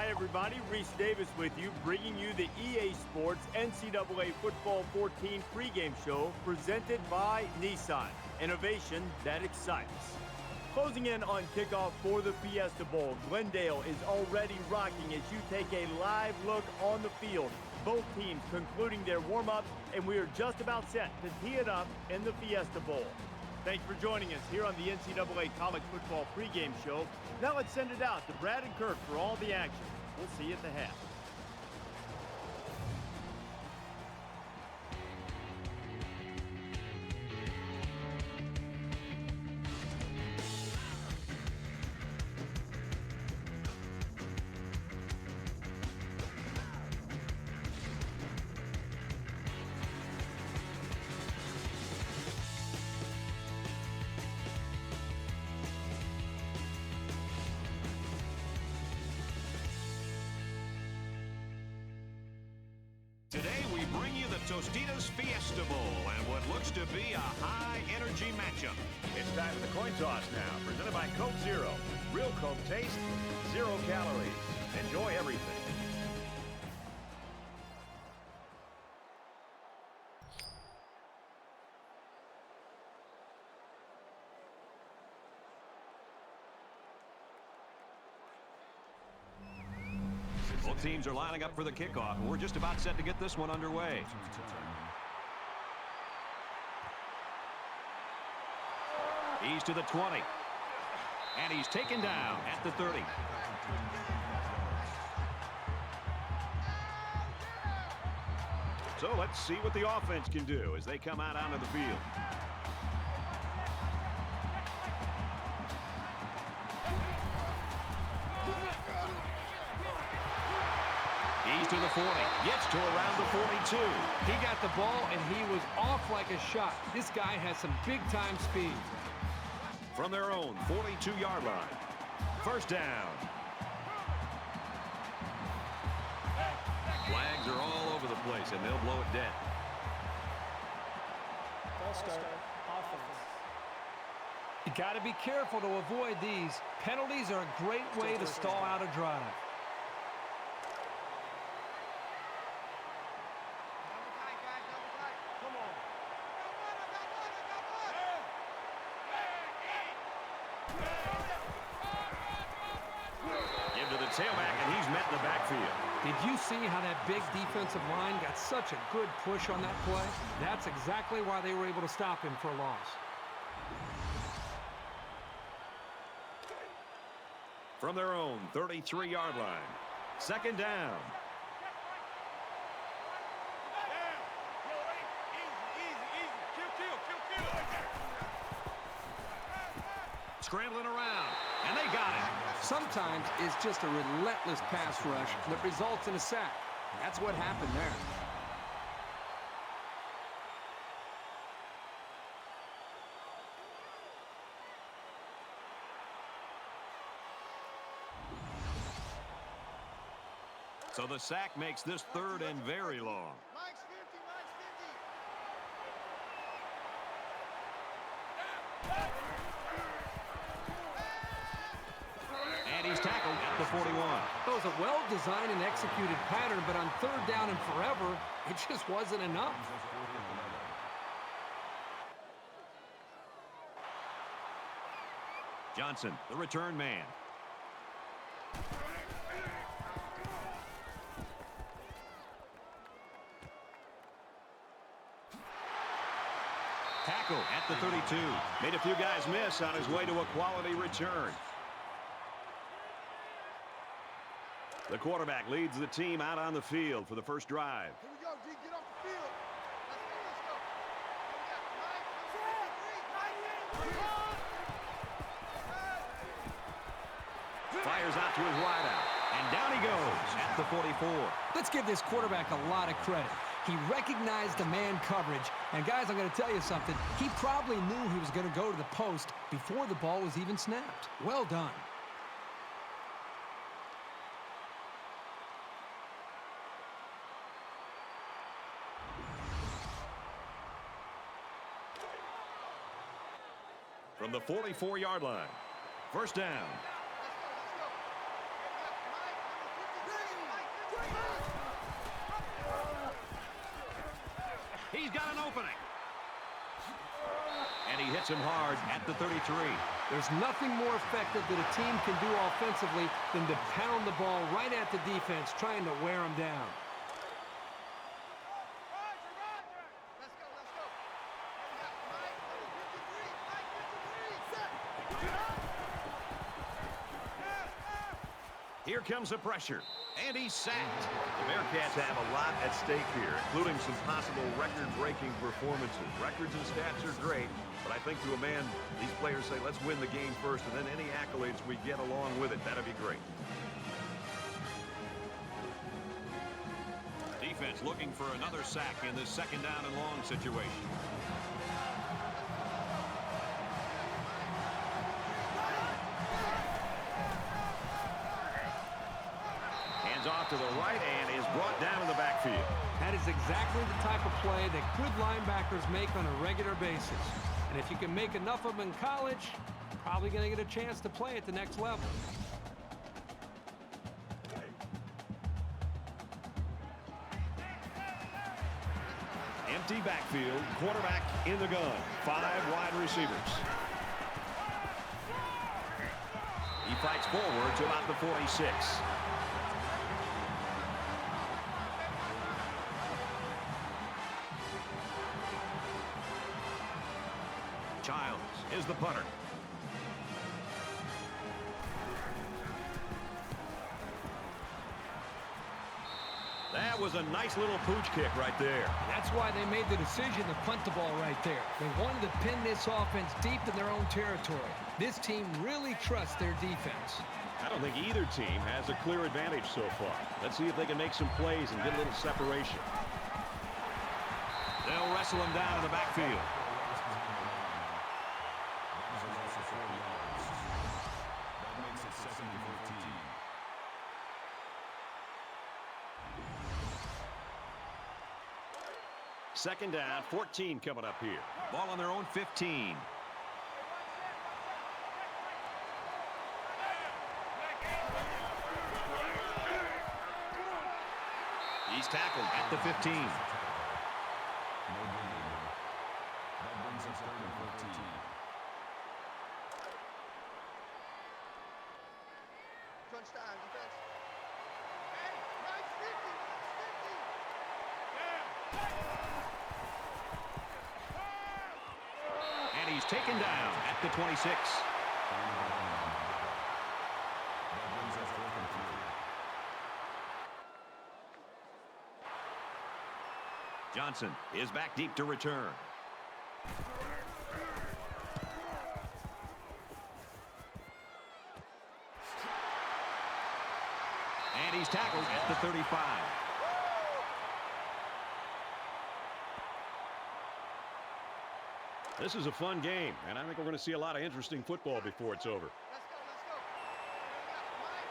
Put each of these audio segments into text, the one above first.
Hi, everybody. Reese Davis with you, bringing you the EA Sports NCAA Football 14 pregame show presented by Nissan. Innovation that excites. Closing in on kickoff for the Fiesta Bowl, Glendale is already rocking as you take a live look on the field. Both teams concluding their warm-ups, and we are just about set to tee it up in the Fiesta Bowl. Thanks for joining us here on the NCAA College Football pregame show. Now let's send it out to Brad and Kirk for all the action. We'll see you at the half. Today we bring you the Tostitos Fiesta Bowl and what looks to be a high-energy matchup. It's time for the coin toss now, presented by Coke Zero. Real Coke taste, 0 calories. Enjoy everything. Both teams are lining up for the kickoff, and we're just about set to get this one underway. He's to the 20. And he's taken down at the 30. So let's see what the offense can do as they come out onto the field. He's to the 40. Gets to around the 42. He got the ball, and he was off like a shot. This guy has some big-time speed. From their own 42-yard line. First down. Flags are all over the place, and they'll blow it dead. False start. Offense. You got to be careful to avoid these. Penalties are a great way to stall out a drive. Tailback, and he's met in the backfield. Did you see how that big defensive line got such a good push on that play? That's exactly why they were able to stop him for a loss. From their own 33-yard line. Second down. Scrambling around, and they got it. Sometimes it's just a relentless pass rush that results in a sack. That's what happened there. So the sack makes this third and very long. And he's tackled at the 41. It was a well-designed and executed pattern, but on third down and forever, it just wasn't enough. Johnson, the return man. Tackle at the 32. Made a few guys miss on his way to a quality return. The quarterback leads the team out on the field for the first drive. Here we go, D. Get off the field. Let's go. Fires out to his wideout. And down he goes at the 44. Let's give this quarterback a lot of credit. He recognized the man coverage. And, guys, I'm going to tell you something. He probably knew he was going to go to the post before the ball was even snapped. Well done. From the 44-yard line. First down. He's got an opening. And he hits him hard at the 33. There's nothing more effective that a team can do offensively than to pound the ball right at the defense, trying to wear them down. Let's go, let's go. Mike, 53, Mike, 53. Here comes the pressure. And he's sacked. The Bearcats have a lot at stake here, including some possible record-breaking performances. Records and stats are great, but I think to a man, these players say, let's win the game first, and then any accolades we get along with it, that'd be great. Defense looking for another sack in this second down and long situation. Off to the right and is brought down in the backfield. That is exactly the type of play that good linebackers make on a regular basis. And if you can make enough of them in college, probably going to get a chance to play at the next level. Empty backfield, quarterback in the gun, 5 wide receivers. He fights forward to about the 46. Childs is the punter. That was a nice little pooch kick right there. That's why they made the decision to punt the ball right there. They wanted to pin this offense deep in their own territory. This team really trusts their defense. I don't think either team has a clear advantage so far. Let's see if they can make some plays and get a little separation. They'll wrestle him down in the backfield. Second down, 14 coming up here. Ball on their own 15. He's tackled at the 15. Crunch time, defense. Hey, nice 50, And he's taken down at the 26. Johnson is back deep to return. And he's tackled at the 35. This is a fun game, and I think we're going to see a lot of interesting football before it's over. Let's go, let's go. Mike,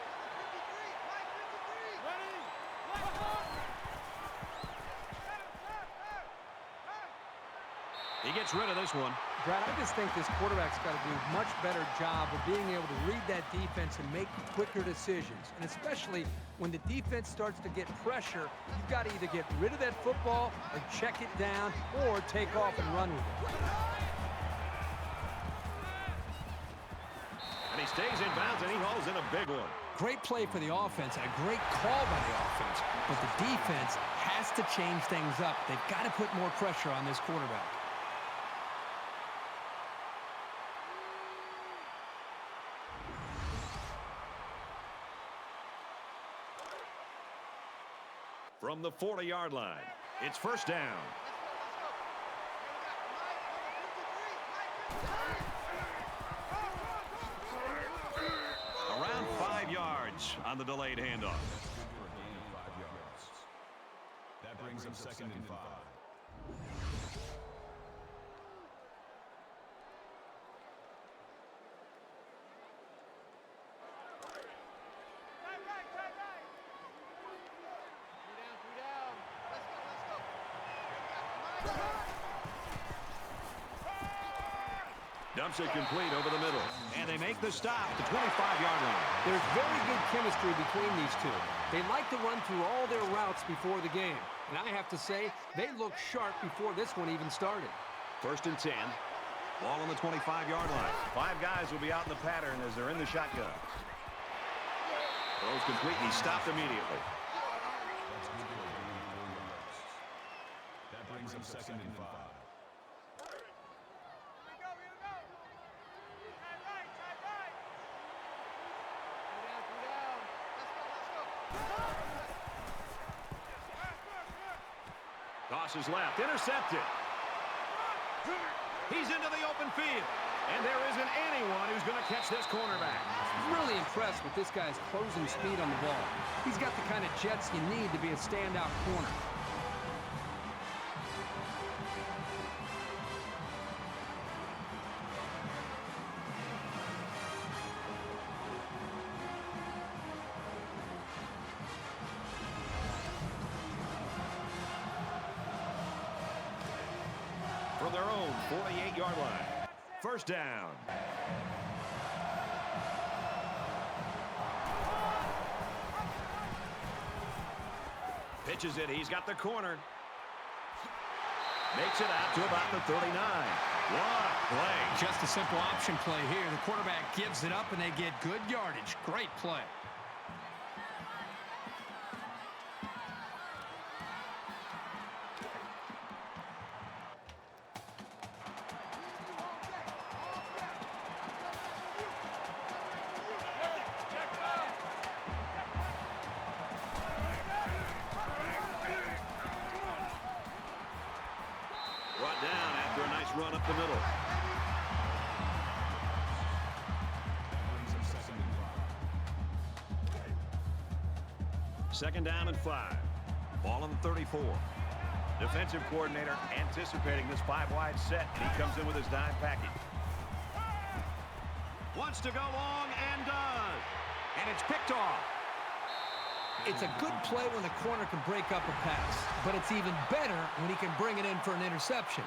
53, Mike, 53. Ready? Let's go. He gets rid of this one. Brad, I just think this quarterback's got to do a much better job of being able to read that defense and make quicker decisions. And especially when the defense starts to get pressure, you've got to either get rid of that football or check it down or take off and run with it. And he stays in bounds, and he hauls in a big one. Great play for the offense and a great call by the offense. But the defense has to change things up. They've got to put more pressure on this quarterback. From the 40-yard line, it's first down. Around 5 yards on the delayed handoff. That brings him second and 5. Dumps it complete over the middle. And they make the stop at the 25-yard line. There's very good chemistry between these two. They like to run through all their routes before the game. And I have to say, they look sharp before this one even started. 1st and 10. Ball on the 25-yard line. 5 guys will be out in the pattern as they're in the shotgun. Throws complete, and he stopped immediately. That brings him 2nd and 5. Tosses left, intercepted. He's into the open field. And there isn't anyone who's going to catch this cornerback. Really impressed with this guy's closing speed on the ball. He's got the kind of jets you need to be a standout corner. From their own 48-yard line. 1st down. Pitches it. He's got the corner. Makes it out to about the 39. What a play. Just a simple option play here. The quarterback gives it up, and they get good yardage. Great play. Brought down after a nice run up the middle. That brings him 2nd and 5. 2nd down and 5. Ball on the 34. Defensive coordinator anticipating this 5-wide set, and he comes in with his dime package. Wants to go long and does. And it's picked off. It's a good play when the corner can break up a pass, but it's even better when he can bring it in for an interception.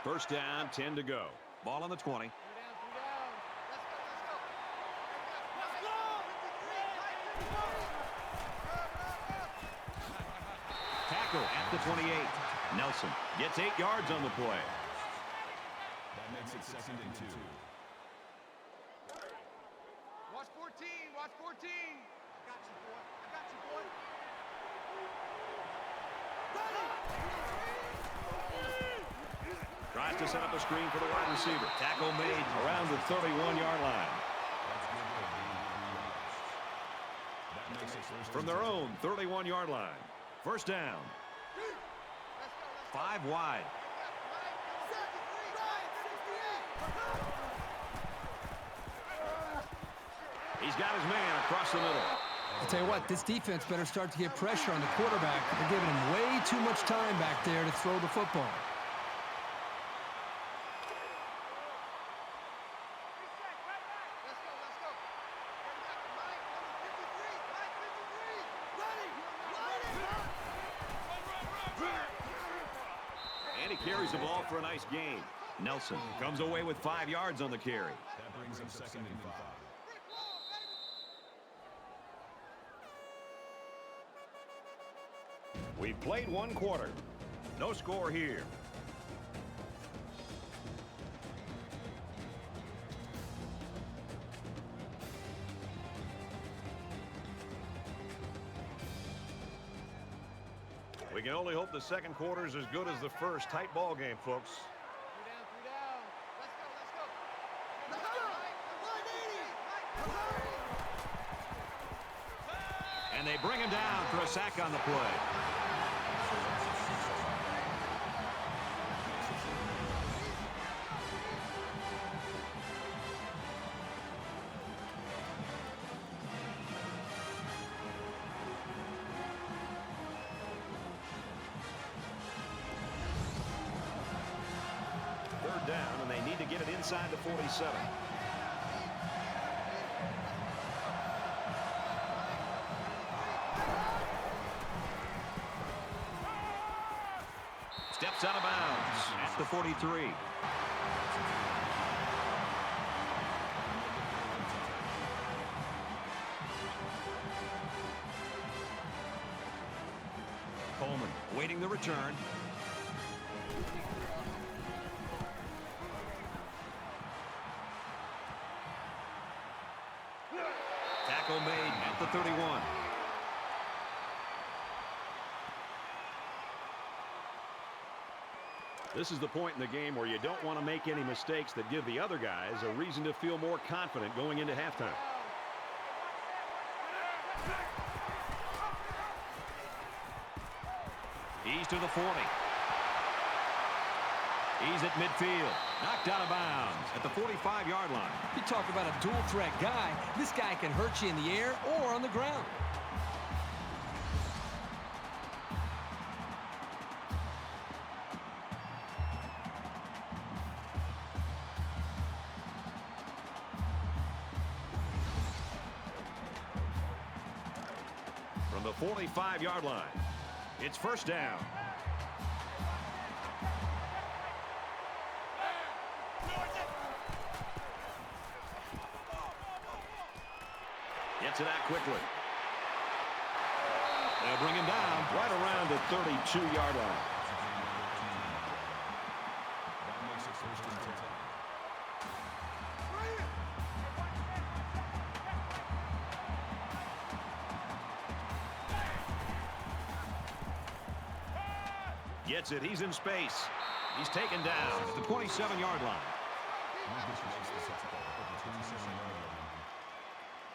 First down, 10 to go. Ball on the 20. Tackle at the 28. Nelson gets 8 yards on the play. That makes it 2nd and 2. Watch 14, watch 14. I got you, boy. I got you, boy. Tries to set up a screen for the wide receiver. Tackle made around the 31-yard line. That makes it 1st From their own 31-yard line. First down. 5 wide. He's got his man across the middle. I'll tell you what, this defense better start to get pressure on the quarterback. They're giving him way too much time back there to throw the football. And he carries the ball for a nice gain. Nelson comes away with 5 yards on the carry. That brings him 2nd and 5. We've played 1 quarter. No score here. We can only hope the second quarter is as good as the first. Tight ball game, folks. 3 down. Let's go. And they bring him down for a sack on the play. Third down, and they need to get it inside the 47. Steps out of bounds at the 43. Coleman waiting the return. Tackle made at the 31. This is the point in the game where you don't want to make any mistakes that give the other guys a reason to feel more confident going into halftime. He's to the 40. He's at midfield. Knocked out of bounds at the 45-yard line. You talk about a dual threat guy. This guy can hurt you in the air or on the ground. From the 45-yard line, it's first down. Gets it out quickly. They'll bring him down right around the 32-yard line. That makes it first and 10. Gets it. He's in space. He's taken down at the 27-yard line.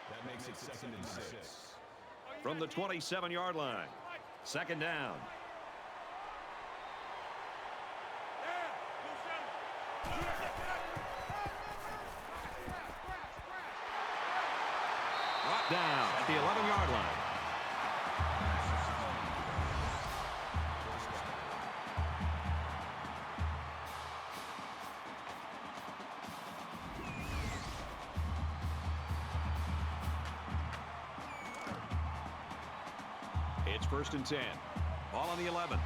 That makes it second and 6. From the 27-yard line. Second down. Brought down at the 11-yard line. It's first and 10. Ball on the 11.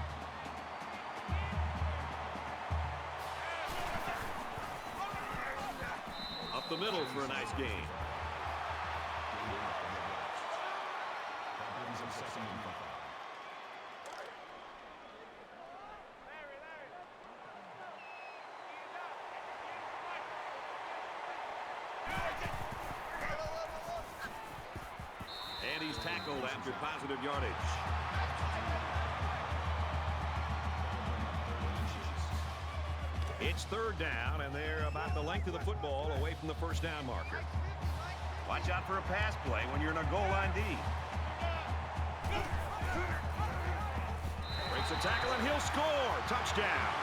Up the middle for a nice gain. That brings him second and 5. And he's tackled after positive yardage. It's third down, and they're about the length of the football away from the first down marker. Watch out for a pass play when you're in a goal line D. Breaks a tackle, and he'll score. Touchdown.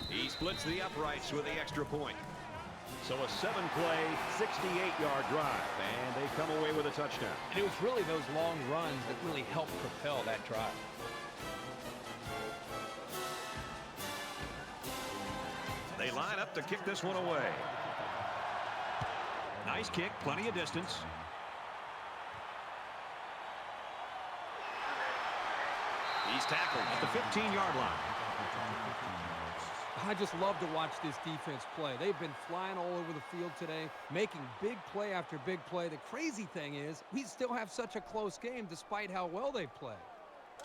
He splits the uprights with the extra point. So a 7-play, 68-yard drive, and they come away with a touchdown. And it was really those long runs that really helped propel that drive. They line up to kick this one away. Nice kick, plenty of distance. He's tackled at the 15-yard line. I just love to watch this defense play. They've been flying all over the field today, making big play after big play. The crazy thing is, we still have such a close game despite how well they play.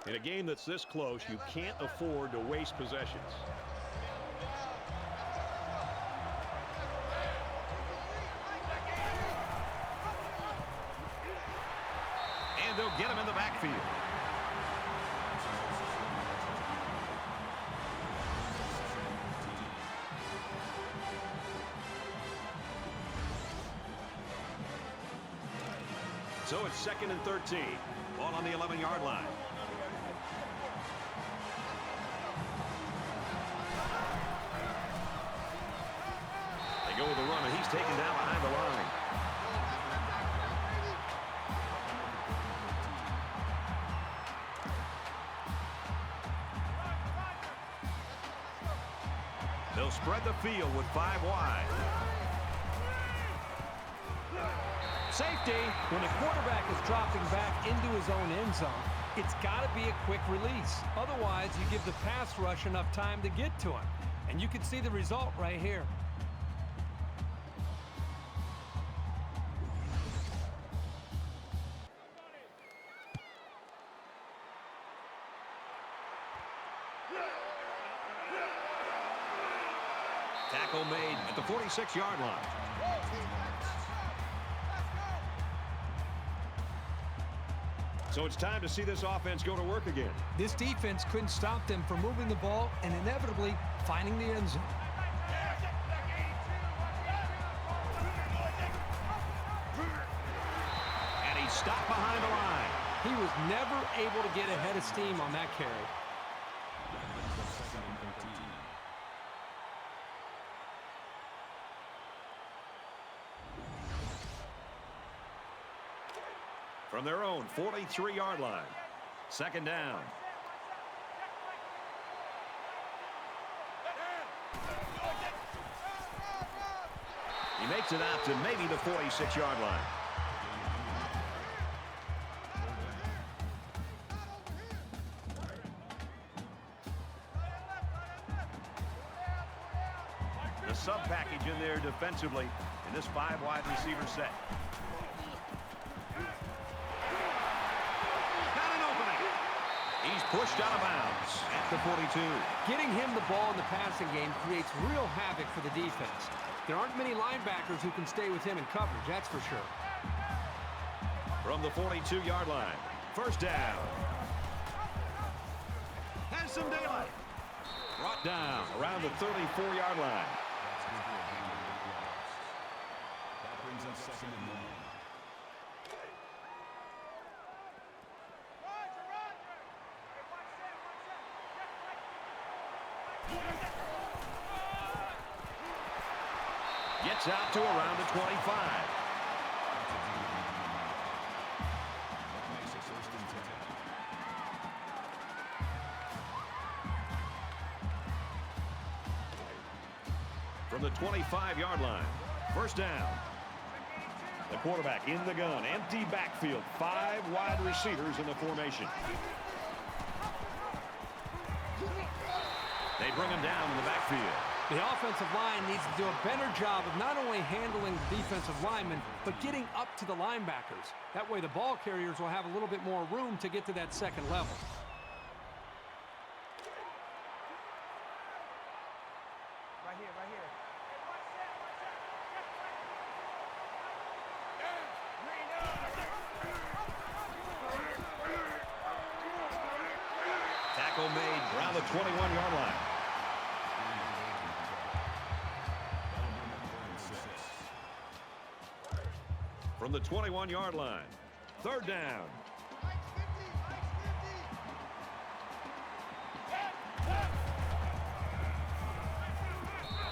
In a game that's this close, you can't afford to waste possessions. And they'll get him in the backfield. So it's second and 13. Ball on the 11-yard line. They go with the run, and he's taken down behind the line. They'll spread the field with 5 wide. Safety. When a quarterback is dropping back into his own end zone, it's got to be a quick release. Otherwise, you give the pass rush enough time to get to him. And you can see the result right here. Tackle made at the 46-yard line. So it's time to see this offense go to work again. This defense couldn't stop them from moving the ball and inevitably finding the end zone. And he's stopped behind the line. He was never able to get ahead of steam on that carry. From their own 43-yard line. Second down. He makes it out to maybe the 46-yard line. The sub package in there defensively in this 5 wide receiver set. He's pushed out of bounds at the 42. Getting him the ball in the passing game creates real havoc for the defense. There aren't many linebackers who can stay with him in coverage, that's for sure. From the 42-yard line, first down. Has some daylight. Brought down around the 34-yard line. That brings us second and 1. Gets out to around the 25. That makes it first and 10. From the 25-yard line, first down. The quarterback in the gun, empty backfield, 5 wide receivers in the formation. They bring him down in the backfield. The offensive line needs to do a better job of not only handling the defensive linemen, but getting up to the linebackers. That way the ball carriers will have a little bit more room to get to that second level. Right here, right here. Tackle made around the 21-yard line. From the 21-yard line, third down.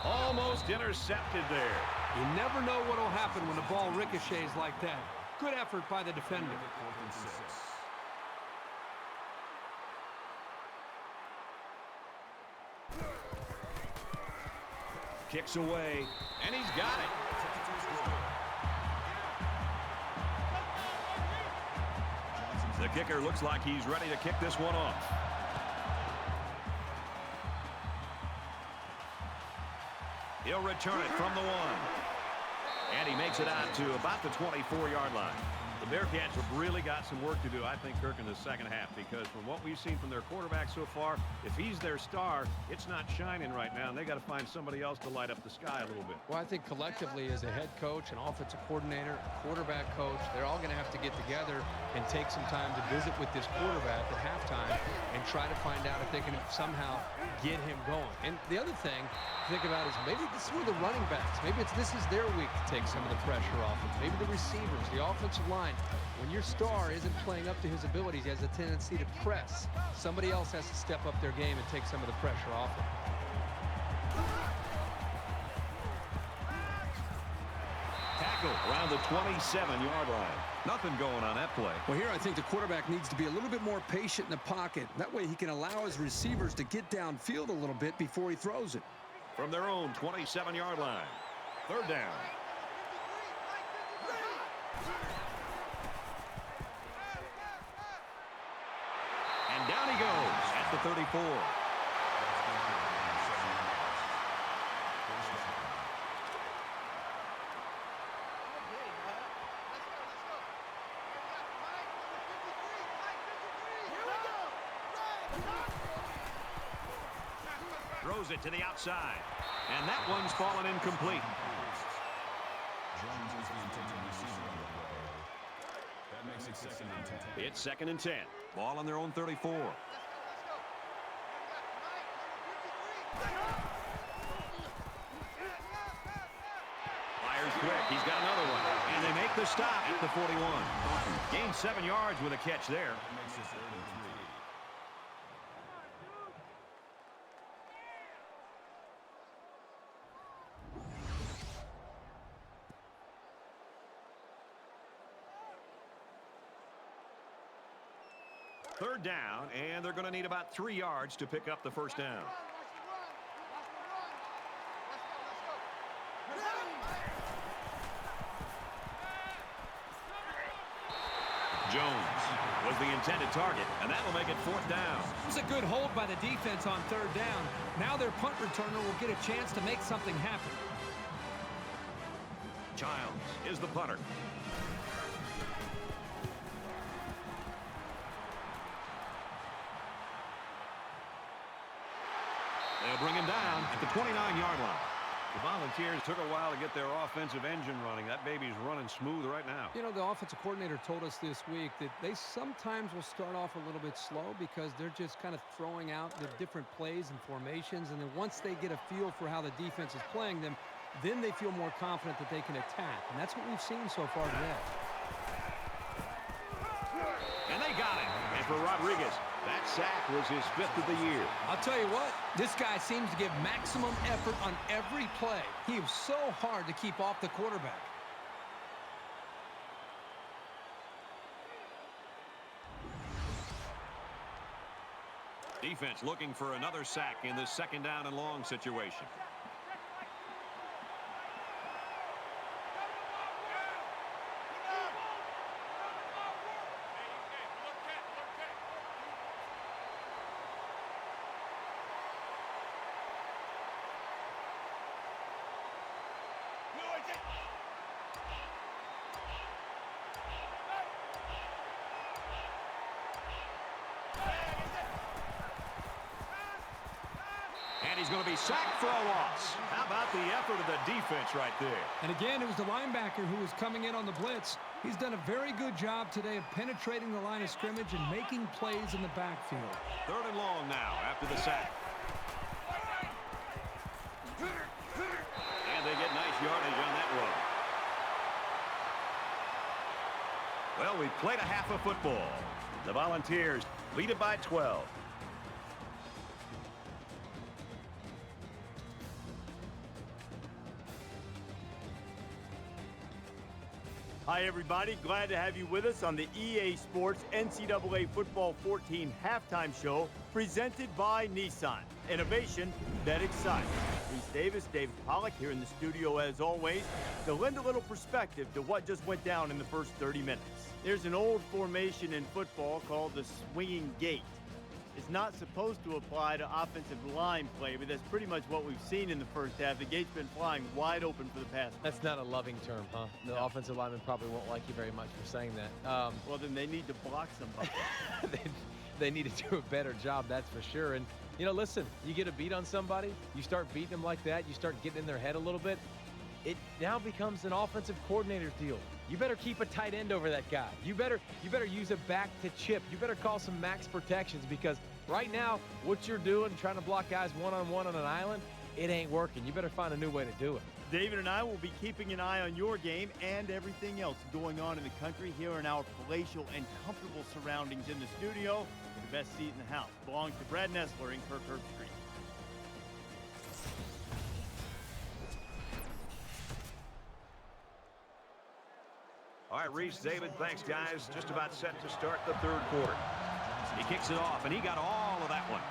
Almost intercepted there. You never know what will happen when the ball ricochets like that. Good effort by the defender. Kicks away, and he's got it. The kicker looks like he's ready to kick this one off. He'll return it from the 1. And he makes it out to about the 24-yard line. The Bearcats have really got some work to do, I think, Kirk, in the second half, because from what we've seen from their quarterback so far, if he's their star, it's not shining right now, and they got to find somebody else to light up the sky a little bit. Well, I think collectively as a head coach, an offensive coordinator, a quarterback coach, they're all going to have to get together and take some time to visit with this quarterback at halftime and try to find out if they can somehow get him going. And the other thing to think about is maybe this is where the running backs, maybe this is their week to take some of the pressure off them. Maybe the receivers, the offensive line. When your star isn't playing up to his abilities, he has a tendency to press. Somebody else has to step up their game and take some of the pressure off him. Tackle around the 27-yard line. Nothing going on that play. Well, here I think the quarterback needs to be a little bit more patient in the pocket. That way he can allow his receivers to get downfield a little bit before he throws it. from their own 27-yard line. Third down. And down he goes at the 34. Throws it to the outside. And that one's fallen incomplete. Jones is the intended receiver on the play. That makes it 2nd and 10. It's 2nd and 10. Ball on their own 34. Fires quick. He's got another one. And they make the stop at the 41. Gained 7 yards with a catch there. That makes it 3rd and 3. Third down, and they're going to need about 3 yards to pick up the first down. Jones was the intended target, and that'll make it 4th down. It was a good hold by the defense on 3rd down. Now their punt returner will get a chance to make something happen. Childs is the punter. They'll bring him down at the 29-yard line. The Volunteers took a while to get their offensive engine running. That baby's running smooth right now. You know, the offensive coordinator told us this week that they sometimes will start off a little bit slow because they're just kind of throwing out the different plays and formations, and then once they get a feel for how the defense is playing them, then they feel more confident that they can attack, and that's what we've seen so far today. And they got him. And for Rodriguez, that sack was his 5th of the year. I'll tell you what, this guy seems to give maximum effort on every play. He was so hard to keep off the quarterback. Defense looking for another sack in this 2nd down and long situation. And he's going to be sacked for a loss. How about the effort of the defense right there? And again, it was the linebacker who was coming in on the blitz. He's done a very good job today of penetrating the line of scrimmage and making plays in the backfield. 3rd and long now after the sack. And they get nice yardage on that run. Well, we played a half of football. The Volunteers lead it by 12. Hi, everybody. Glad to have you with us on the EA Sports NCAA Football 14 halftime show presented by Nissan. Innovation that excites. Reese Davis, David Pollack here in the studio as always to lend a little perspective to what just went down in the first 30 minutes. There's an old formation in football called the swinging gate. It's not supposed to apply to offensive line play, but that's pretty much what we've seen in the first half. The gate's been flying wide open for the pass. That's not a loving term, huh? The offensive lineman probably won't like you very much for saying that. Well, then they need to block somebody. they need to do a better job, that's for sure. And, you know, listen, you get a beat on somebody, you start beating them like that, you start getting in their head a little bit, it now becomes an offensive coordinator's deal. You better keep a tight end over that guy. You better use a back to chip. You better call some max protections because right now, what you're doing, trying to block guys one-on-one on an island, it ain't working. You better find a new way to do it. David and I will be keeping an eye on your game and everything else going on in the country here in our palatial and comfortable surroundings in the studio. The best seat in the house belongs to Brad Nessler in Kirkherb Street. All right, Reese, David, thanks, guys. Just about set to start the 3rd quarter. He kicks it off, and he got all of that one.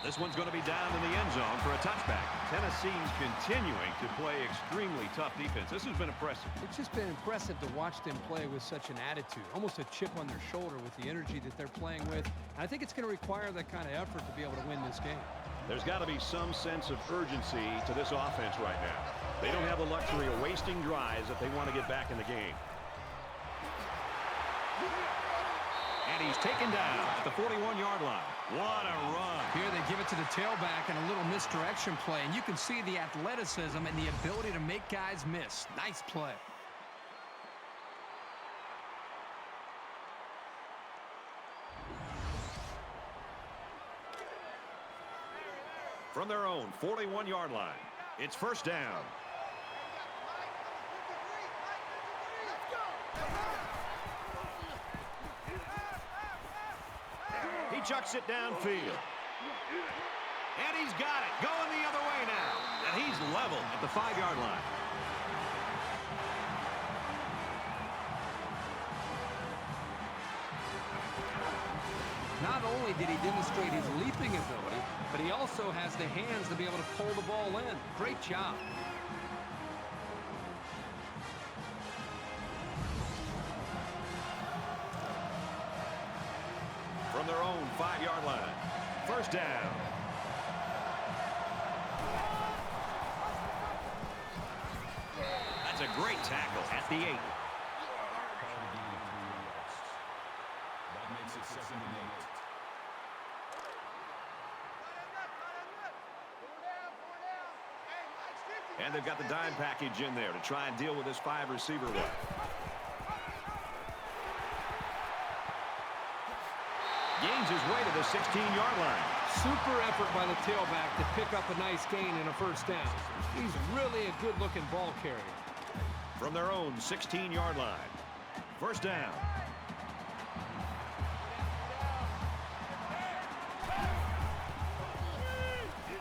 This one's going to be down in the end zone for a touchback. Tennessee's continuing to play extremely tough defense. This has been impressive. It's just been impressive to watch them play with such an attitude, almost a chip on their shoulder with the energy that they're playing with. And I think it's going to require that kind of effort to be able to win this game. There's got to be some sense of urgency to this offense right now. They don't have the luxury of wasting drives if they want to get back in the game. And he's taken down at the 41-yard line. What a run. Here they give it to the tailback and a little misdirection play. And you can see the athleticism and the ability to make guys miss. Nice play. From their own 41-yard line, it's first down. He chucks it downfield. And he's got it. Going the other way now. And he's level at the 5-yard line. Not only did he demonstrate his leaping ability, but he also has the hands to be able to pull the ball in. Great job. From their own 5-yard line. First down. That's a great tackle at the 8. That makes it 2nd and 8. And they've got the dime package in there to try and deal with this 5-receiver one. Gains his way to the 16-yard line. Super effort by the tailback to pick up a nice gain and a first down. He's really a good-looking ball carrier. From their own 16-yard line. First down.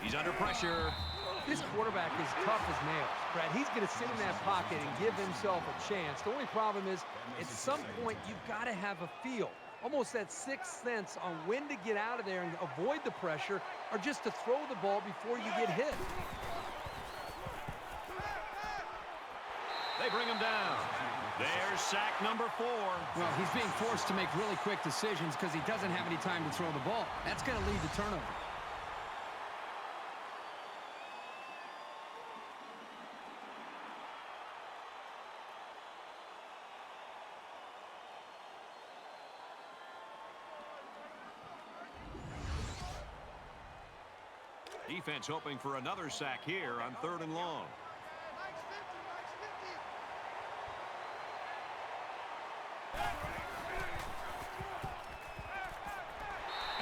He's under pressure. This quarterback is tough as nails. Brad, he's going to sit in that pocket and give himself a chance. The only problem is, at some point, you've got to have a feel. Almost that sixth sense on when to get out of there and avoid the pressure, or just to throw the ball before you get hit. They bring him down. There's sack number 4. Well, he's being forced to make really quick decisions because he doesn't have any time to throw the ball. That's going to lead to turnover. Defense hoping for another sack here on 3rd and long.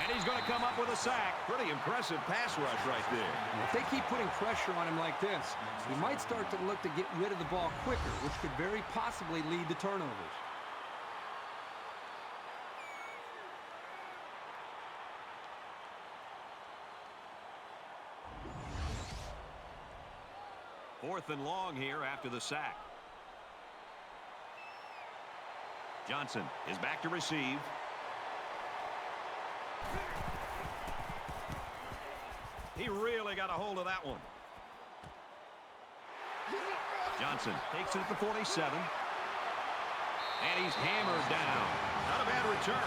And he's going to come up with a sack. Pretty impressive pass rush right there. If they keep putting pressure on him like this, he might start to look to get rid of the ball quicker, which could very possibly lead to turnovers. Fourth and long here after the sack. Johnson is back to receive. He really got a hold of that one. Johnson takes it at the 47. And he's hammered down. Not a bad return.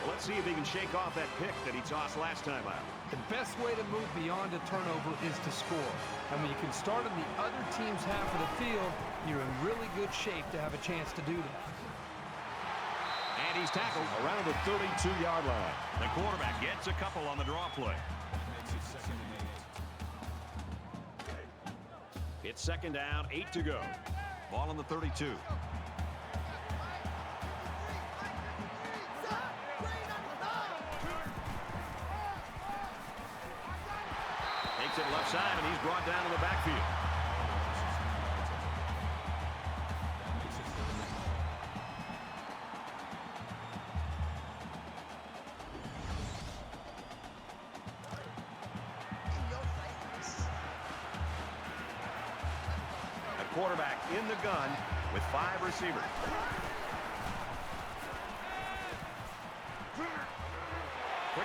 Let's see if he can shake off that pick that he tossed last time out. The best way to move beyond a turnover is to score. And when you can start on the other team's half of the field, you're in really good shape to have a chance to do that. And he's tackled around the 32-yard line. The quarterback gets a couple on the draw play. That makes it 2nd and 8. It's 2nd down, 8 to go. Ball on the 32. Takes it left side, and he's brought down to the backfield. A quarterback in the gun with 5 receivers.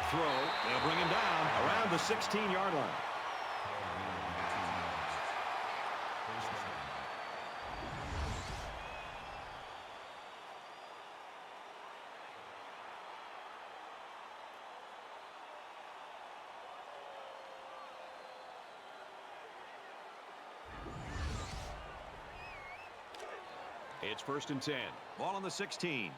throw. They'll bring him down around the 16-yard line. It's 1st and 10. Ball on the 16.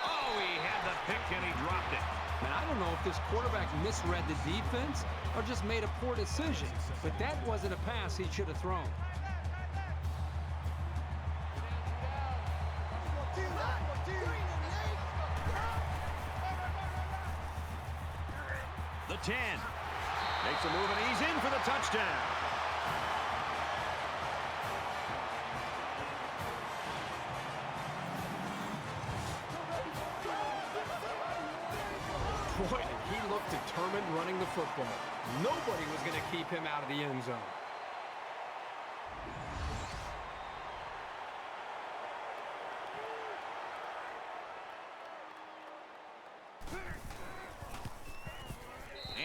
Oh, he had the pick and he dropped it. And I don't know if this quarterback misread the defense or just made a poor decision, but that wasn't a pass he should have thrown. The 10. Makes a move and he's in for the touchdown. Boy, did he look determined running the football. Nobody was going to keep him out of the end zone.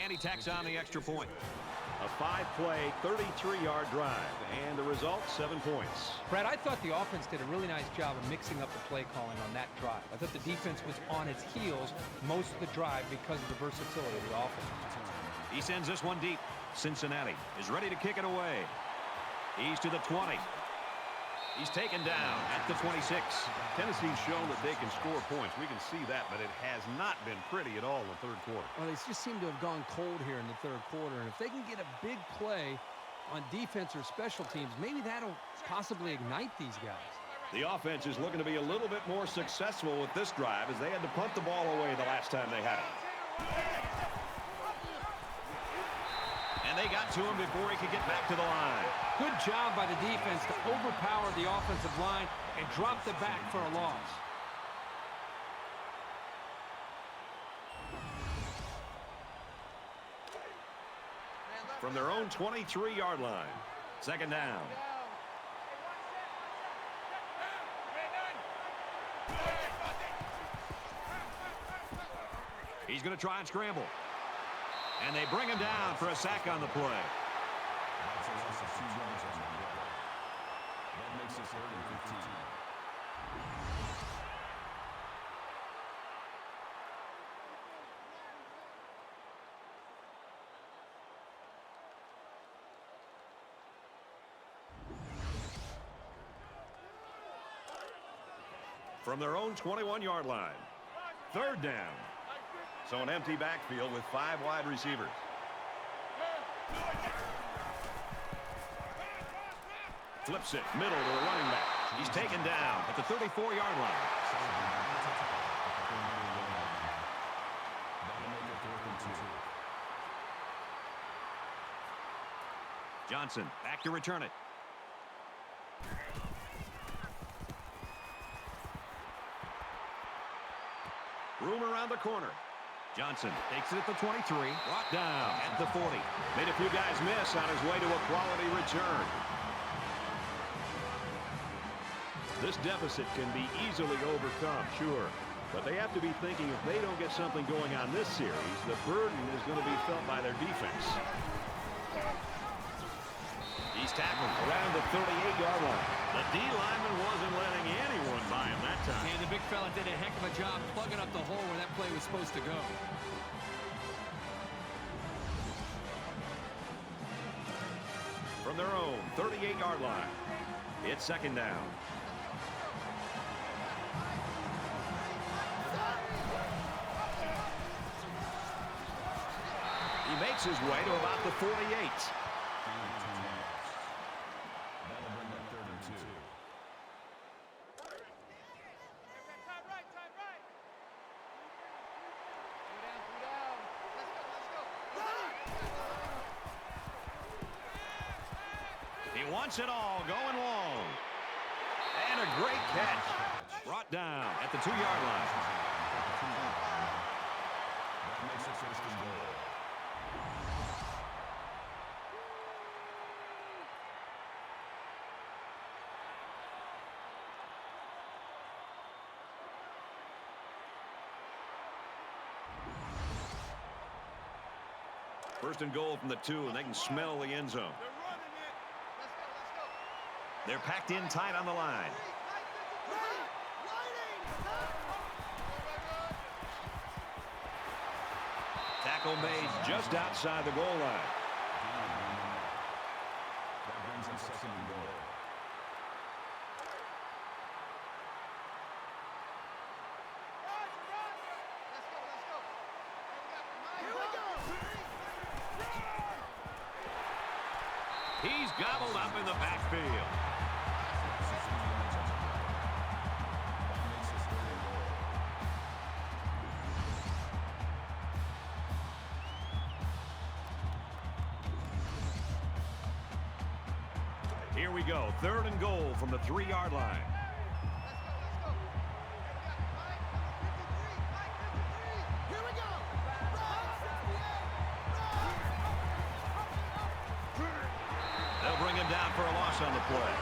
And he tacks on the extra point. A 5-play, 33-yard drive. And the result, 7 points. Brad, I thought the offense did a really nice job of mixing up the play calling on that drive. I thought the defense was on its heels most of the drive because of the versatility of the offense. He sends this one deep. Cincinnati is ready to kick it away. He's to the 20. He's taken down at the 26. Tennessee's shown that they can score points. We can see that, but it has not been pretty at all in the third quarter. Well, they just seem to have gone cold here in the third quarter. And if they can get a big play on defense or special teams, maybe that'll possibly ignite these guys. The offense is looking to be a little bit more successful with this drive as they had to punt the ball away the last time they had it. And they got to him before he could get back to the line. Good job by the defense to overpower the offensive line and drop the back for a loss. From their own 23-yard line. 2nd down. He's going to try and scramble. And they bring him down for a sack on the play. That's a loss of 2 yards on the play. That makes it 3rd and 15. From their own 21-yard line. 3rd down. So an empty backfield with 5 wide receivers. Flips it middle to the running back. He's taken down at the 34-yard line. That'll make it 4th and 2. Johnson back to return it. Room around the corner. Johnson takes it at the 23. Brought down at the 40. Made a few guys miss on his way to a quality return. This deficit can be easily overcome, sure. But they have to be thinking if they don't get something going on this series, the burden is going to be felt by their defense. He's tackled Around the 38-yard line. The D lineman wasn't letting anyone by him that time. And the big fella did a heck of a job plugging up the hole where that play was supposed to go. From their own 38-yard line. It's 2nd down. He makes his way to about the 48. That'll bring up 3rd and 2. He wants it all going long. And a great catch. Brought down at the 2-yard line. That makes it 1st and goal. First and goal from the 2, and they can smell the end zone. They're running it. Let's go, let's go. They're packed in tight on the line. Tackle made just outside the goal line. That brings him second and goal. He's gobbled up in the backfield. Here we go. Third and goal from the 3-yard line. They'll bring him down for a loss on the play.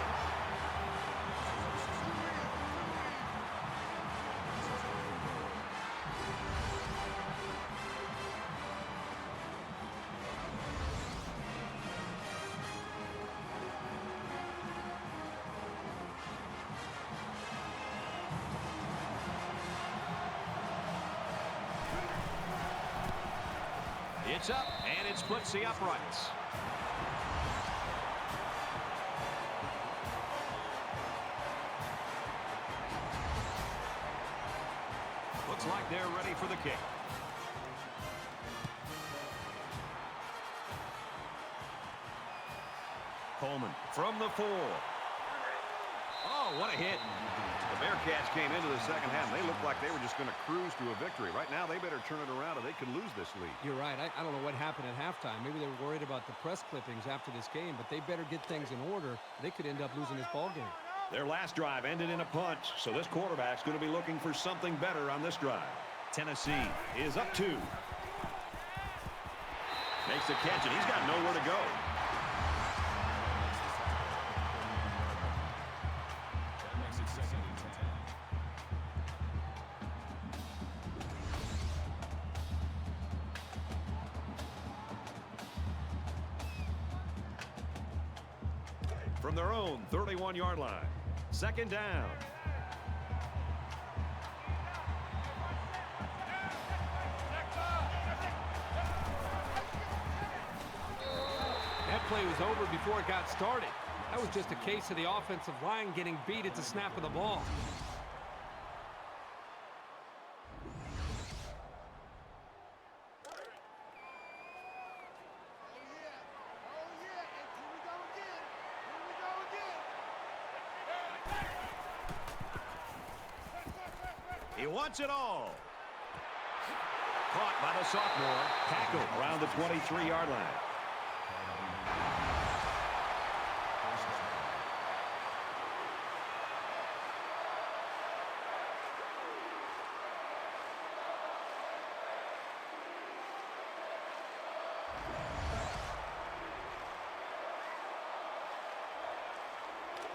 It's up, and it splits the uprights. Looks like they're ready for the kick. Coleman from the 4. Oh, what a hit. The Bearcats came into the second half, and they looked like they were just going to cruise to a victory. Right now, they better turn it around, or they could lose this lead. You're right. I don't know what happened at halftime. Maybe they were worried about the press clippings after this game, but they better get things in order. They could end up losing this ball game. Their last drive ended in a punt, so this quarterback's going to be looking for something better on this drive. Tennessee is up 2. Makes the catch, and he's got nowhere to go. That makes it second and 10. From their own 31-yard line. Second down. That play was over before it got started. That was just a case of the offensive line getting beat at the snap of the ball. He wants it all. Caught by the sophomore. Tackled around the 23-yard line.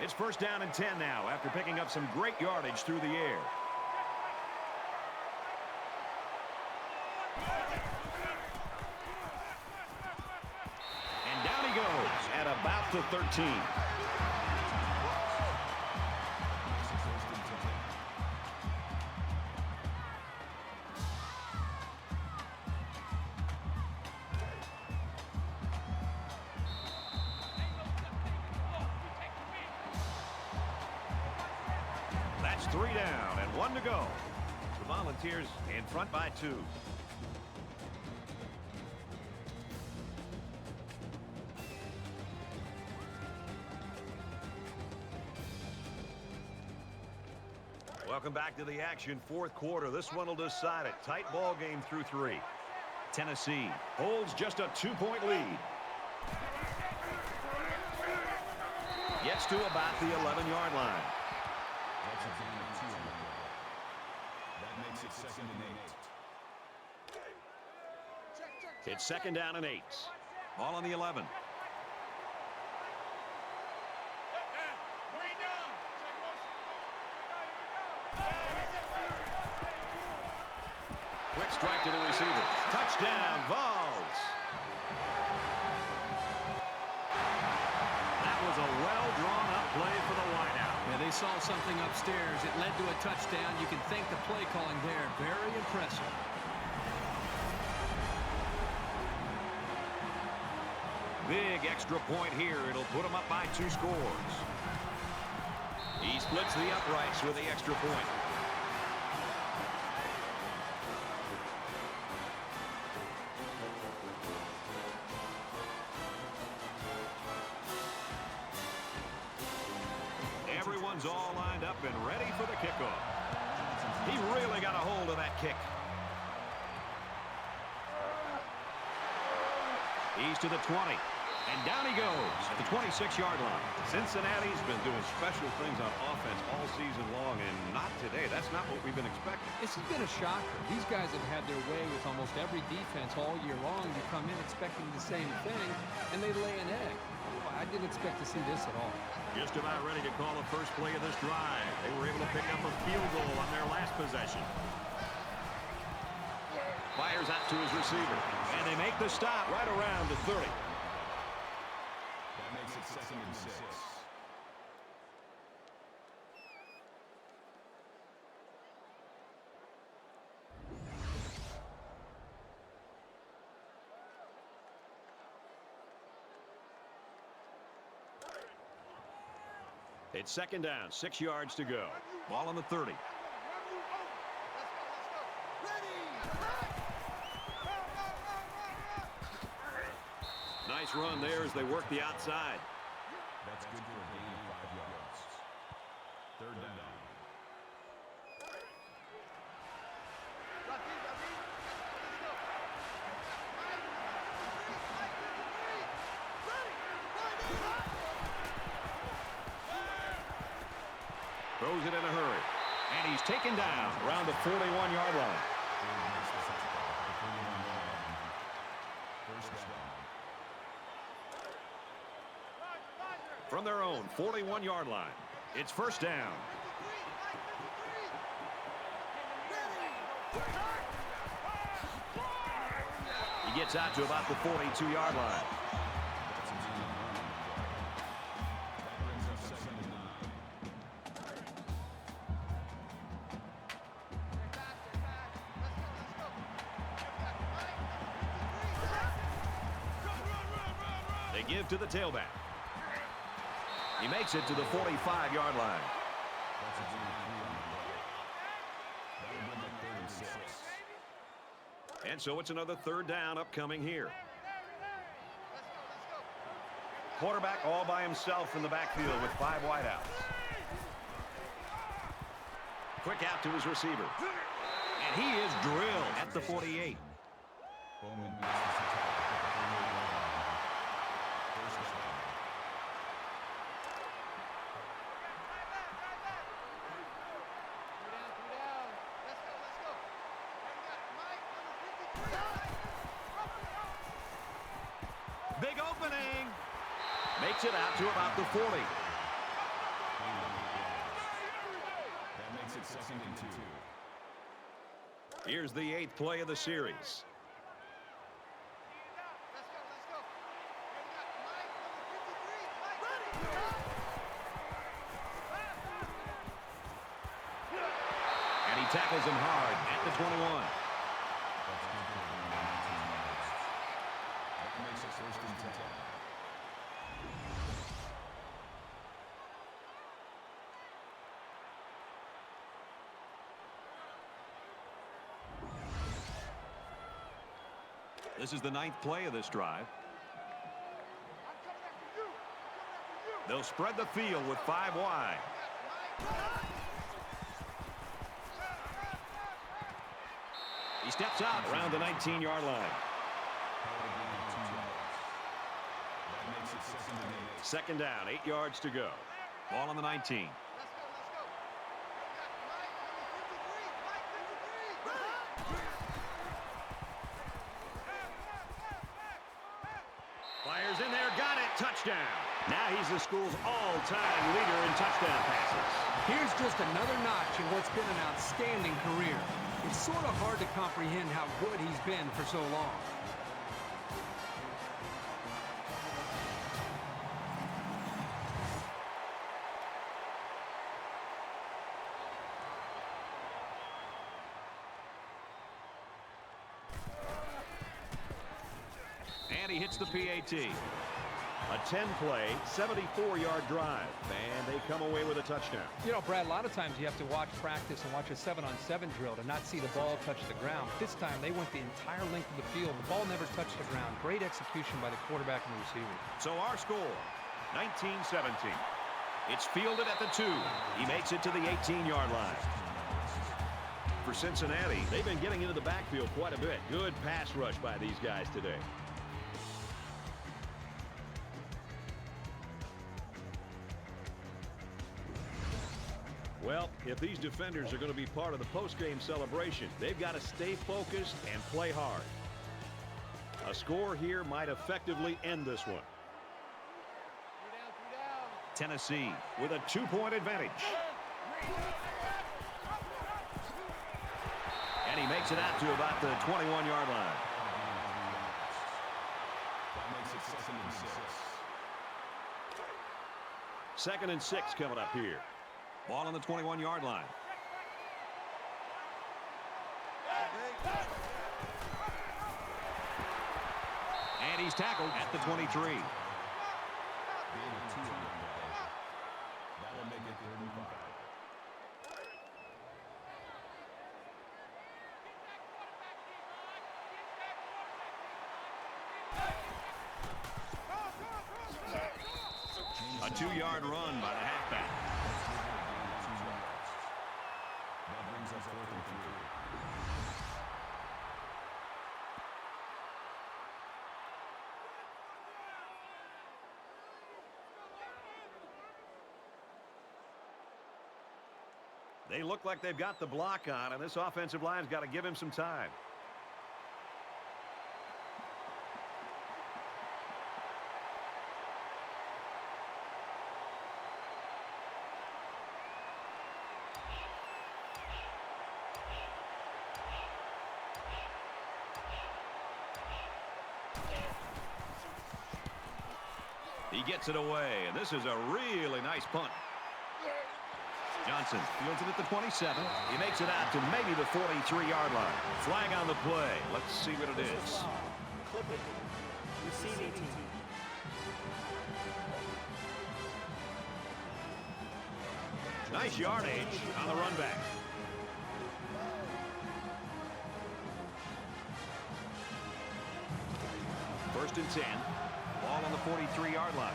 It's first down and 10 now after picking up some great yardage through the air. And down he goes at about the 13. That's 3 down and 1 to go. The Volunteers in front by 2. Welcome back to the action. Fourth quarter. This one will decide it. Tight ball game through 3. Tennessee holds just a 2-point lead. Gets to about the 11-yard line. That's a gain of 2 on the play. That makes it second and 8. It's second down and 8. Ball on the 11. Quick strike to the receiver. Touchdown, Vols. saw something upstairs. It led to a touchdown. You can thank the play calling there. Very impressive. Big extra point here. It'll put them up by 2 scores. He splits the uprights with the extra point. Everyone's all lined up and ready for the kickoff. He really got a hold of that kick. He's to the 20. And down he goes at the 26-yard line. Cincinnati's been doing special things on offense all season long, and not today. That's not what we've been expecting. This has been a shocker. These guys have had their way with almost every defense all year long. You come in expecting the same thing, and they lay an egg. I didn't expect to see this at all. Just about ready to call the first play of this drive. They were able to pick up a field goal on their last possession. Fires out to his receiver, and they make the stop right around the 30. That makes it 2nd and 6. It's 2nd down, 6 yards to go. Ball on the 30. Nice run there as they work the outside. That's good for a gain of 5 yards. 3rd down. Throws it in a hurry. And he's taken down around the 41-yard line. First down. From their own 41-yard line, it's 1st down. He gets out to about the 42-yard line. That brings up 2nd and 9. They give to the tailback. He makes it to the 45-yard line. That's a gain of 3 on the play. That'll bring up 3rd and 6. And so it's another 3rd down upcoming here. Quarterback all by himself in the backfield with 5 wideouts. Quick out to his receiver. And he is drilled at the 48. Bowman misses the tackle at the 38-yard line. First down. Big opening. Makes it out to about the 40. That makes it 2nd and 2. Here's the 8th play of the series. And he tackles him hard at the 21. That's good for a gain of 19 yards. That makes it 1st and 10. This is the 9th play of this drive. They'll spread the field with 5 wide. He steps out around the 19-yard line. Call it a gain of 2 yards. That makes it 2nd and 8. 2nd down, 8 yards to go. Ball on the 19. Fires in there, got it, touchdown. Now he's the school's all-time leader in touchdown passes. Here's just another notch in what's been an outstanding career. It's sort of hard to comprehend how good he's been for so long. And he hits the PAT. A 10-play, 74-yard drive, and they come away with a touchdown. You know, Brad, a lot of times you have to watch practice and watch a 7-on-7 drill to not see the ball touch the ground. This time they went the entire length of the field. The ball never touched the ground. Great execution by the quarterback and the receiver. So our score, 19-17. It's fielded at the 2. He makes it to the 18-yard line. For Cincinnati, they've been getting into the backfield quite a bit. Good pass rush by these guys today. Well, if these defenders are going to be part of the post-game celebration, they've got to stay focused and play hard. A score here might effectively end this one. Tennessee with a 2-point advantage. And he makes it out to about the 21-yard line. That makes it 2nd and 6. 2nd and 6 coming up here. Ball on the 21-yard line. And he's tackled at the 23. Being a 2 on the play. That'll make it 35. A 2-yard run by the halfback. That brings us 4th and 3. They look like they've got the block on, and this offensive line's got to give him some time. He gets it away, and this is a really nice punt. Johnson fields it at the 27. He makes it out to maybe the 43-yard line. Flag on the play. Let's see what it is. Clip it. Receiving team. Nice yardage on the run back. First and 10. Ball on the 43-yard line.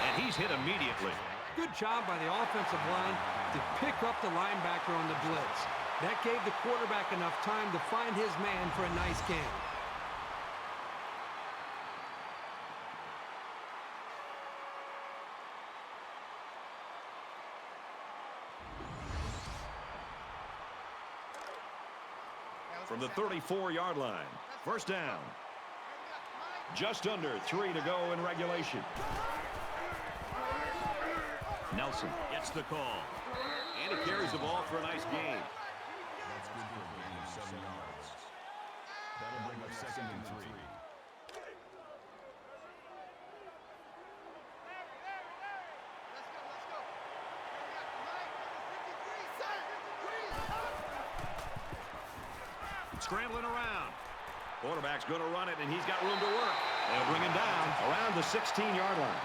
And he's hit immediately. Good job by the offensive line to pick up the linebacker on the blitz. That gave the quarterback enough time to find his man for a nice game. From the 34-yard line. First down. Just under 3 to go in regulation. Nelson gets the call. And he carries the ball for a nice gain. That's good for a gain of 7 yards. That'll bring up 2nd and 3. Scrambling around. Quarterback's going to run it, and he's got room to work. They'll bring him down around the 16-yard line.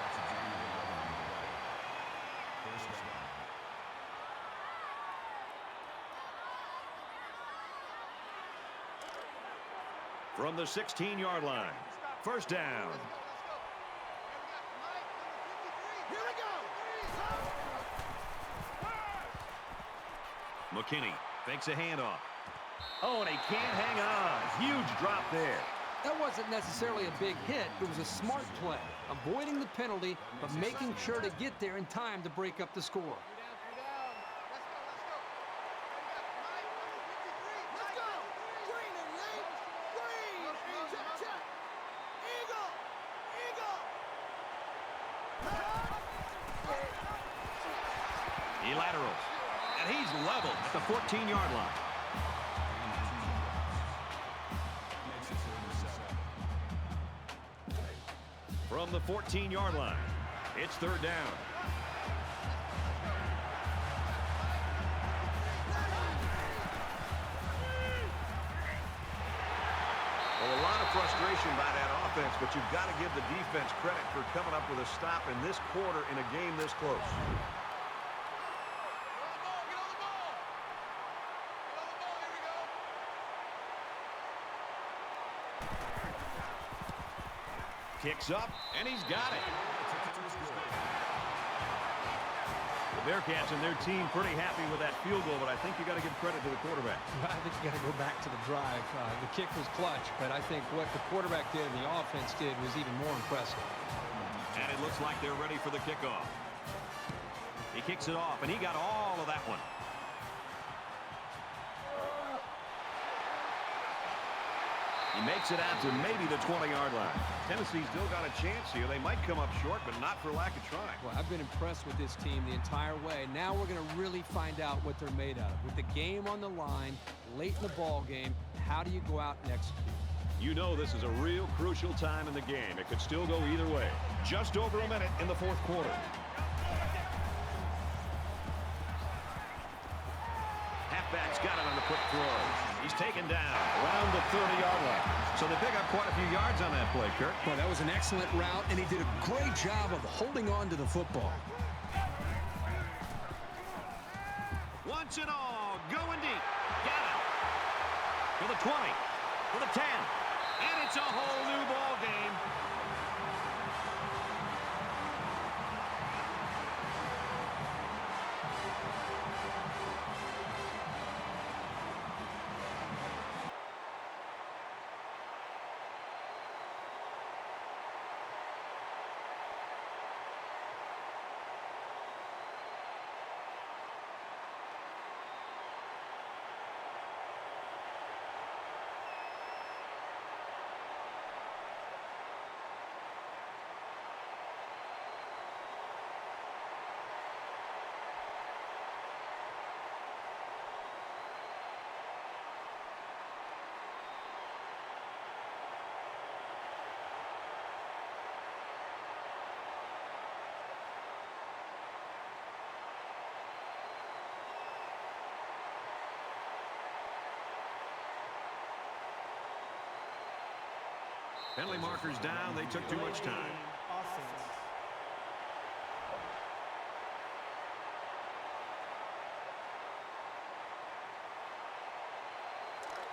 From the 16-yard line. First down. McKinney fakes a handoff. Oh, and he can't hang on. Huge drop there. That wasn't necessarily a big hit. It was a smart play, avoiding the penalty, but making sure to get there in time to break up the score. He laterals, and he's leveled at the 14-yard line. From the 14-yard line, it's third down. offense, but you've got to give the defense credit for coming up with a stop in this quarter in a game this close. Kicks up, and he's got it. The Bearcats and their team pretty happy with that field goal, but I think you got to give credit to the quarterback. I think you got to go back to the drive. The kick was clutch, but I think what the quarterback did and the offense did was even more impressive. And it looks like they're ready for the kickoff. He kicks it off, and he got all of that one. He makes it out to maybe the 20-yard line. Tennessee still got a chance here. They might come up short, but not for lack of trying. Well, I've been impressed with this team the entire way. Now we're going to really find out what they're made out of. With the game on the line, late in the ball game, how do you go out and execute? You know this is a real crucial time in the game. It could still go either way. Just over a minute in the fourth quarter. Halfback's got it on the quick throw. He's taken down around the 30-yard line. So they pick up quite a few yards on that play, Kirk. Well, that was an excellent route, and he did a great job of holding on to the football. Once and all, going deep. Got it. For the 20. For the 10. And it's a whole new ball game. Penalty markers down. They took too much time.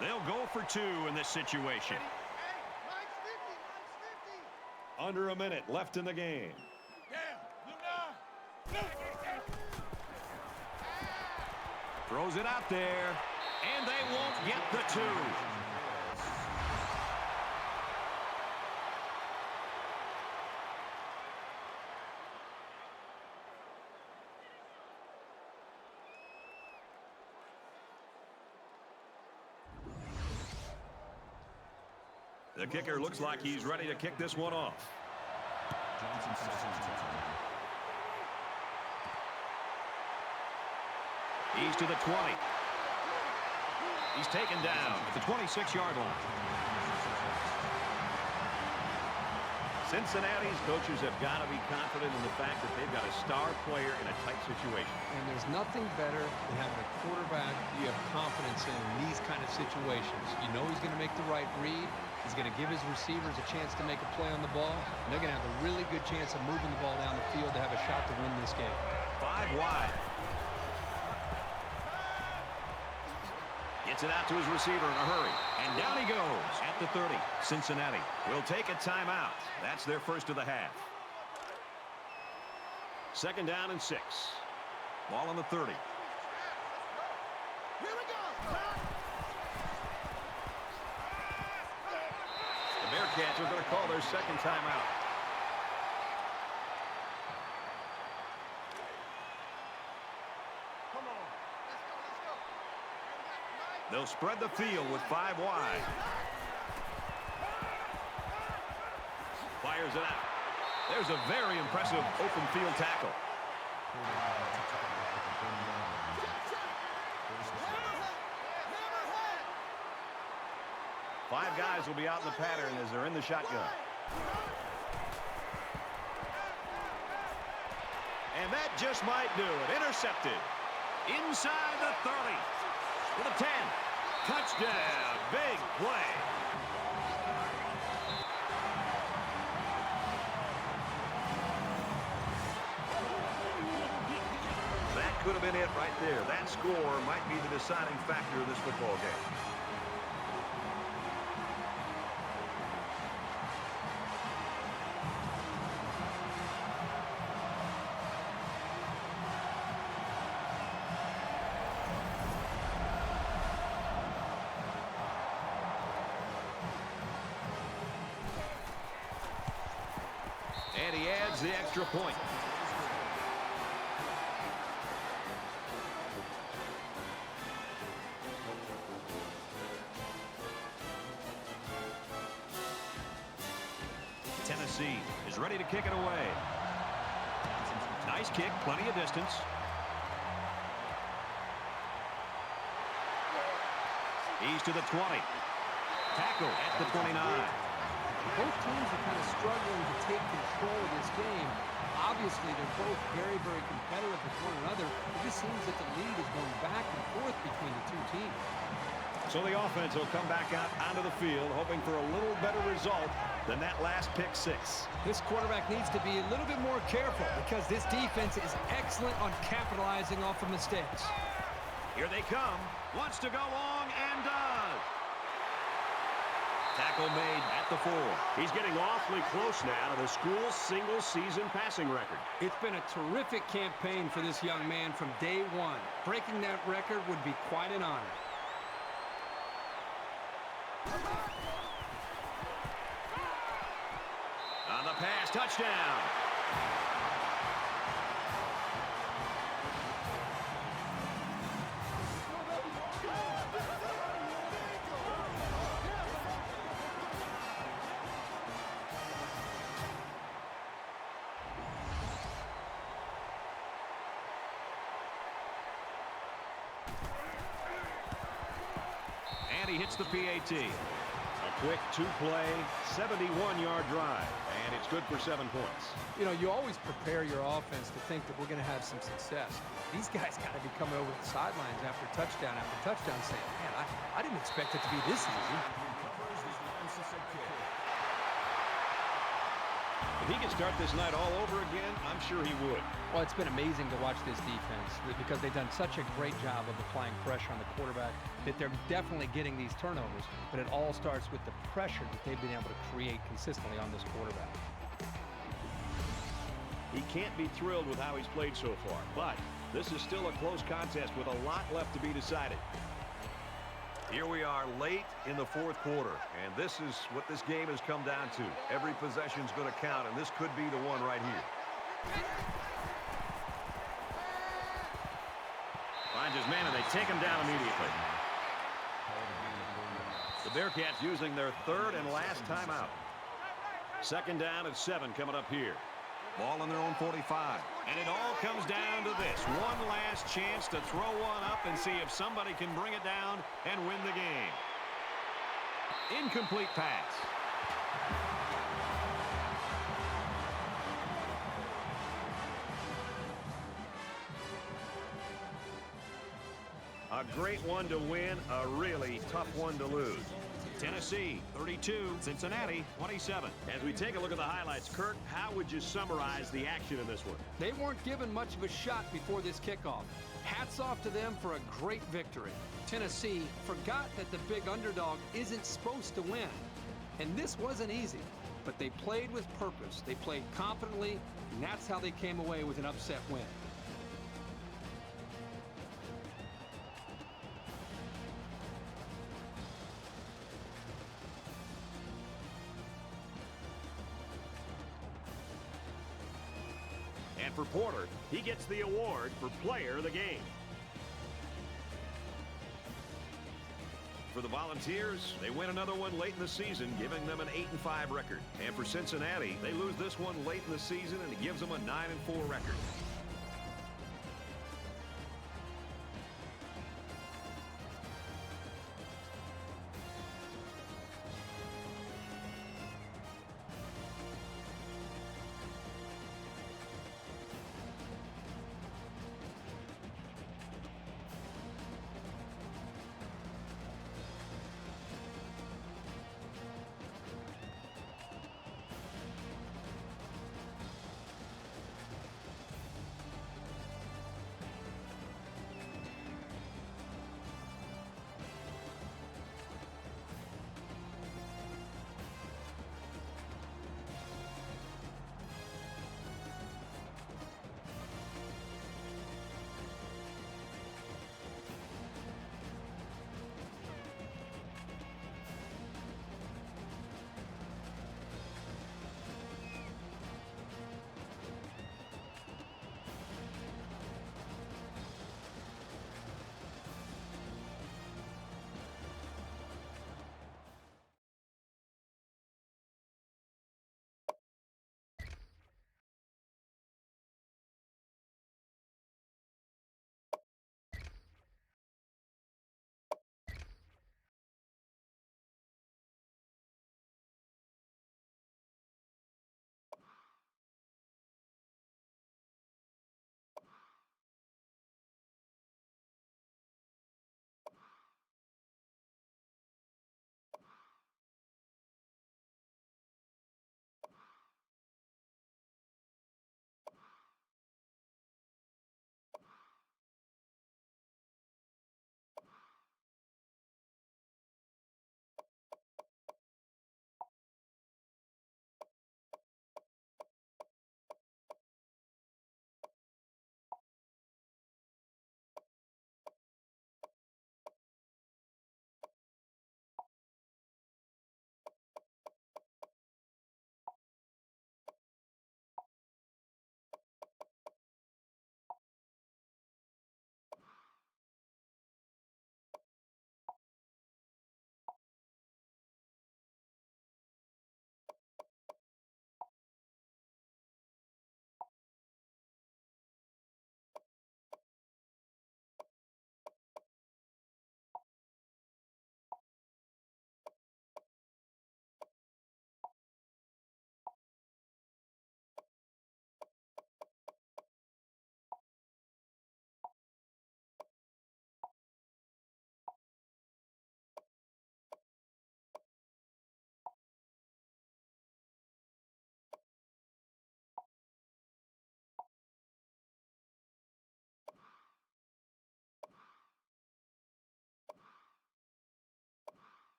They'll go for two in this situation. Under a minute left in the game. Throws it out there, and they won't get the two. The kicker looks like he's ready to kick this one off. He's to the 20. He's taken down at the 26-yard line. Cincinnati's coaches have got to be confident in the fact that they've got a star player in a tight situation. And there's nothing better than having a quarterback you have confidence in these kind of situations. You know he's going to make the right read. He's going to give his receivers a chance to make a play on the ball. And they're going to have a really good chance of moving the ball down the field to have a shot to win this game. 5 wide. Gets it out to his receiver in a hurry. And down he goes at the 30. Cincinnati will take a timeout. That's their first of the half. 2nd down and 6. Ball on the 30. Here we go. The Bearcats are going to call their second timeout. They'll spread the field with 5 wide. Fires it out. There's a very impressive open field tackle. Five guys will be out in the pattern as they're in the shotgun. And that just might do it. Intercepted. Inside the 30. With a 10. Touchdown. Big play. could have been it right there. That score might be the deciding factor of this football game. And he adds the extra point. Tennessee is ready to kick it away. Nice kick, plenty of distance. He's to the 20. Tackle at the 29. Both teams are kind of struggling to take control of this game. Obviously, they're both very, very competitive with one another. It just seems that the lead is going back and forth between the two teams. So the offense will come back out onto the field, hoping for a little better result than that last pick six. This quarterback needs to be a little bit more careful because this defense is excellent on capitalizing off of mistakes. Here they come. Wants to go long and does. Tackle made at the 4. He's getting awfully close now to the school's single-season passing record. It's been a terrific campaign for this young man from day one. Breaking that record would be quite an honor. On the pass, touchdown. And he hits the PAT. A quick two-play, 71-yard drive. And it's good for 7 points. You know, you always prepare your offense to think that we're going to have some success. These guys got to be coming over the sidelines after touchdown saying, man, I didn't expect it to be this easy. If he could start this night all over again, I'm sure he would. Well, it's been amazing to watch this defense because they've done such a great job of applying pressure on the quarterback that they're definitely getting these turnovers. But it all starts with the pressure that they've been able to create consistently on this quarterback. He can't be thrilled with how he's played so far, but this is still a close contest with a lot left to be decided. Here we are late in the fourth quarter, and this is what this game has come down to. Every possession's going to count, and this could be the one right here. Finds his man, and they take him down immediately. The Bearcats using their third and last timeout. Second down and 7 coming up here. Ball on their own 45. And it all comes down to this. One last chance to throw one up and see if somebody can bring it down and win the game. Incomplete pass. A great one to win, a really tough one to lose. Tennessee, 32, Cincinnati, 27. As we take a look at the highlights, Kirk, how would you summarize the action in this one? They weren't given much of a shot before this kickoff. Hats off to them for a great victory. Tennessee forgot that the big underdog isn't supposed to win. And this wasn't easy, but they played with purpose. They played confidently, and that's how they came away with an upset win. And for Porter, he gets the award for player of the game. For the Volunteers, they win another one late in the season, giving them an 8-5 record. And for Cincinnati, they lose this one late in the season, and it gives them a 9-4 record.